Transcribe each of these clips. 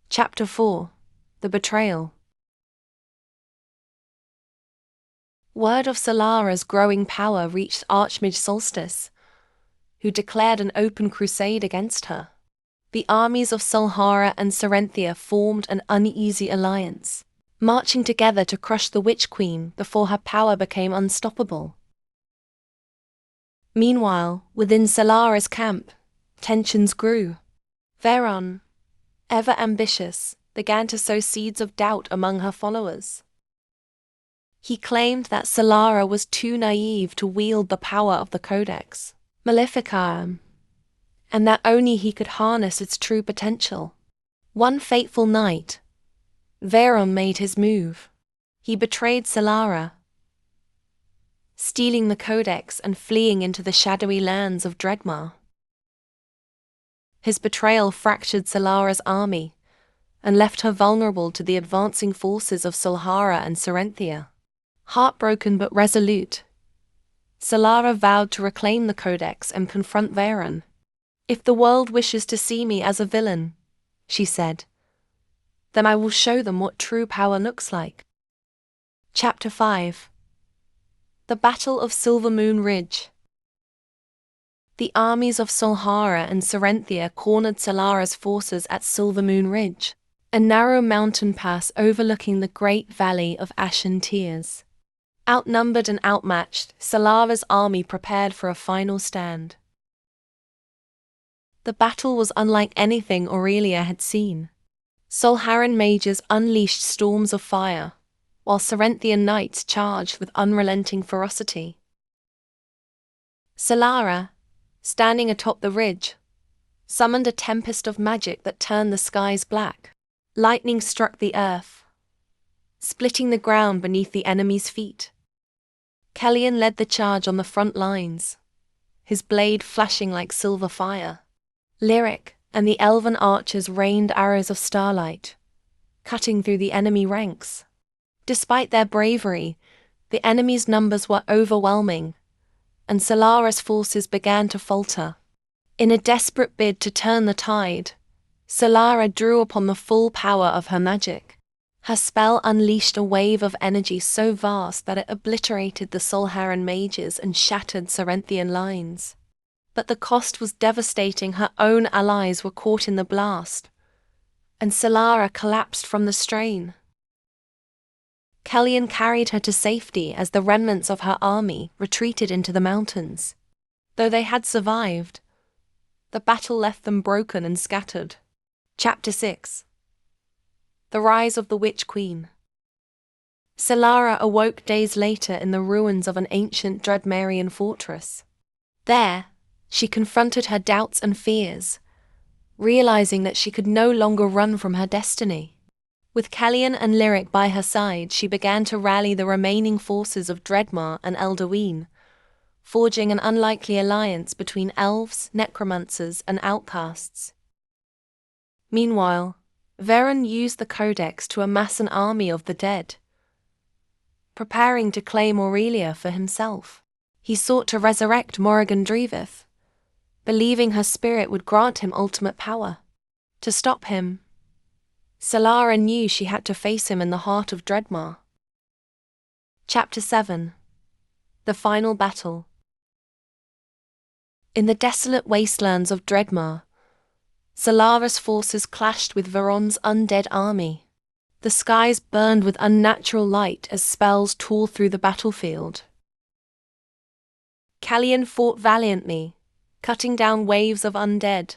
Chapter 4. The Betrayal. Word of Solara's growing power reached Archmage Solstice, who declared an open crusade against her. The armies of Solhara and Serenthia formed an uneasy alliance, marching together to crush the Witch Queen before her power became unstoppable. Meanwhile, within Solara's camp, tensions grew. Veron, ever ambitious, began to sow seeds of doubt among her followers. He claimed that Solara was too naive to wield the power of the Codex Maleficarum, and that only he could harness its true potential. One fateful night, Veron made his move. He betrayed Solara, stealing the Codex and fleeing into the shadowy lands of Dredmar. His betrayal fractured Solara's army and left her vulnerable to the advancing forces of Solhara and Serenthia. Heartbroken but resolute, Solara vowed to reclaim the Codex and confront Veron. "If the world wishes to see me as a villain," she said, "then I will show them what true power looks like." Chapter 5. The Battle of Silvermoon Ridge. The armies of Solhara and Serenthia cornered Solara's forces at Silvermoon Ridge, a narrow mountain pass overlooking the great valley of Ashen Tears. Outnumbered and outmatched, Solara's army prepared for a final stand. The battle was unlike anything Aurelia had seen. Solharan mages unleashed storms of fire, while Serenthian knights charged with unrelenting ferocity. Solara, standing atop the ridge, summoned a tempest of magic that turned the skies black. Lightning struck the earth, splitting the ground beneath the enemy's feet. Kellyan led the charge on the front lines, his blade flashing like silver fire. Lyric and the elven archers rained arrows of starlight, cutting through the enemy ranks. Despite their bravery, the enemy's numbers were overwhelming, and Solara's forces began to falter. In a desperate bid to turn the tide, Solara drew upon the full power of her magic. Her spell unleashed a wave of energy so vast that it obliterated the Solharan mages and shattered Serenthian lines. But the cost was devastating. Her own allies were caught in the blast, and Solara collapsed from the strain. Kellyan carried her to safety as the remnants of her army retreated into the mountains. Though they had survived, the battle left them broken and scattered. Chapter 6. The Rise of the Witch Queen. Solara awoke days later in the ruins of an ancient Dredmarian fortress. There, she confronted her doubts and fears, realizing that she could no longer run from her destiny. With Kellyan and Lyric by her side, she began to rally the remaining forces of Dredmar and Elderween, forging an unlikely alliance between elves, necromancers, and outcasts. Meanwhile, Veron used the Codex to amass an army of the dead. Preparing to claim Aurelia for himself, he sought to resurrect Morrigan Drevith, believing her spirit would grant him ultimate power. To stop him, Solara knew she had to face him in the heart of Dredmar. Chapter 7. The Final Battle. In the desolate wastelands of Dredmar, Solara's forces clashed with Veron's undead army. The skies burned with unnatural light as spells tore through the battlefield. Kellyan fought valiantly, cutting down waves of undead,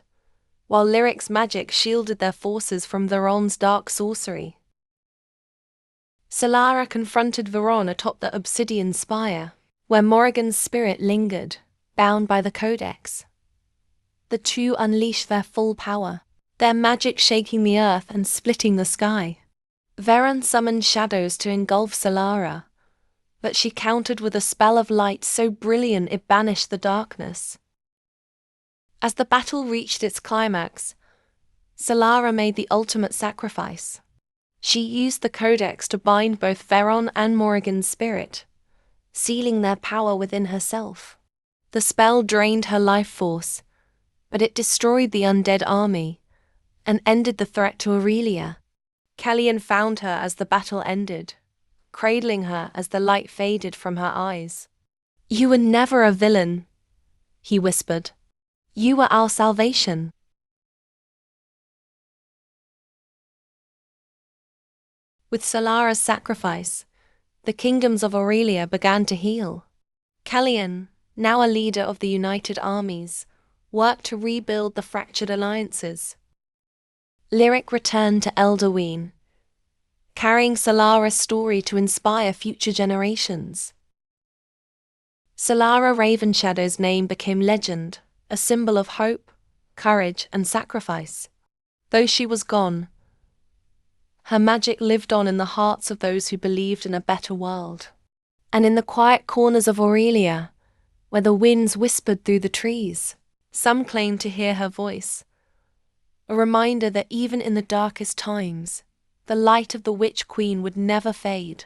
while Lyric's magic shielded their forces from Veron's dark sorcery. Solara confronted Veron atop the obsidian spire, where Morrigan's spirit lingered, bound by the Codex. The two unleashed their full power, their magic shaking the earth and splitting the sky. Veron summoned shadows to engulf Solara, but she countered with a spell of light so brilliant it banished the darkness. As the battle reached its climax, Solara made the ultimate sacrifice. She used the Codex to bind both Veron and Morrigan's spirit, sealing their power within herself. The spell drained her life force, but it destroyed the undead army and ended the threat to Aurelia. Callian found her as the battle ended, cradling her as the light faded from her eyes. "You were never a villain," he whispered. "You were our salvation." With Solara's sacrifice, the kingdoms of Aurelia began to heal. Callian, now a leader of the united armies, worked to rebuild the fractured alliances. Lyric returned to Elderween, carrying Solara's story to inspire future generations. Solara Ravenshadow's name became legend, a symbol of hope, courage, and sacrifice. Though she was gone, her magic lived on in the hearts of those who believed in a better world. And in the quiet corners of Aurelia, where the winds whispered through the trees, some claimed to hear her voice, a reminder that even in the darkest times, the light of the Witch Queen would never fade.